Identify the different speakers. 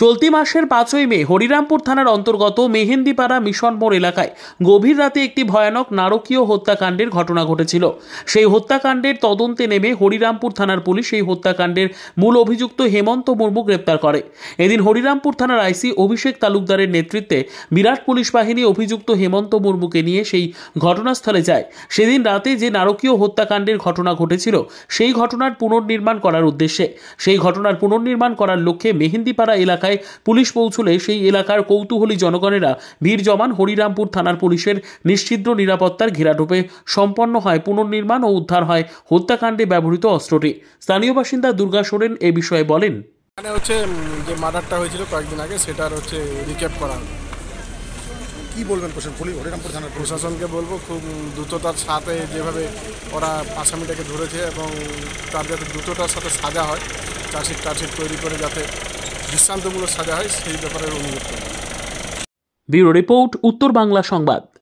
Speaker 1: চলতি মাসের 5ই মে হরিরামপুর থানার অন্তর্গত মেহেন্দিপাড়া মিশন মোড় এলাকায় গভীর রাতে একটি ভয়ানক নারকীয় হত্যাকাণ্ডের ঘটনা ঘটেছিল। সেই হত্যাকাণ্ডের তদন্তে নেমে হরিরামপুর থানার পুলিশ এই হত্যাকাণ্ডের মূল অভিযুক্ত হেমন্ত মুর্মু গ্রেপ্তার করে। এদিন হরিরামপুর থানার আইসি অভিষেক তালুকদারের নেতৃত্বে বিরাট পুলিশ বাহিনী অভিযুক্ত হেমন্ত মুর্মুকে নিয়ে সেই ঘটনাস্থলে যায়। সেদিন রাতে যে নারকীয় হত্যাকাণ্ডের ঘটনা ঘটেছিল সেই ঘটনার পুনর্নির্মাণ করার উদ্দেশ্যে, সেই ঘটনার পুনর্নির্মাণ করার লক্ষ্যে মেহেন্দিপাড়া এলাকায় পুলিশ পৌঁছলে সেই এলাকার কৌতূহলী জনগণেরা ভিড় জমান হরিরামপুর থানার পুলিশের নিশ্ছিদ্র নিরাপত্তার ঘেরাটোপে সম্পন্ন হয় পুনর্নির্মাণ ও উদ্ধার হয় হত্যাকাণ্ডে ব্যবহৃত অস্ত্রটি। স্থানীয় বাসিন্দা দুর্গা সোরেন এ বিষয়ে বলেন,
Speaker 2: মানে হচ্ছে যে মার্ডারটা হয়েছিল কয়েকদিন আগে সেটার হচ্ছে রিক্যাপ করা।
Speaker 3: কি বলবেন হরিরামপুর থানার
Speaker 2: প্রশাসনকে বলবো খুব দ্রুততার সাথে যেভাবে ওরা আসামিটাকে ধরেছে এবং তার যাতে দ্রুততার সাথে সাজা হয়, চার্জশিট তৈরি করে যাতে দৃষ্টান্তমূলক সাজা হয় সেই ব্যাপারে অনুরোধ করব।
Speaker 1: ব্যুরো রিপোর্ট, উত্তর বাংলা সংবাদ।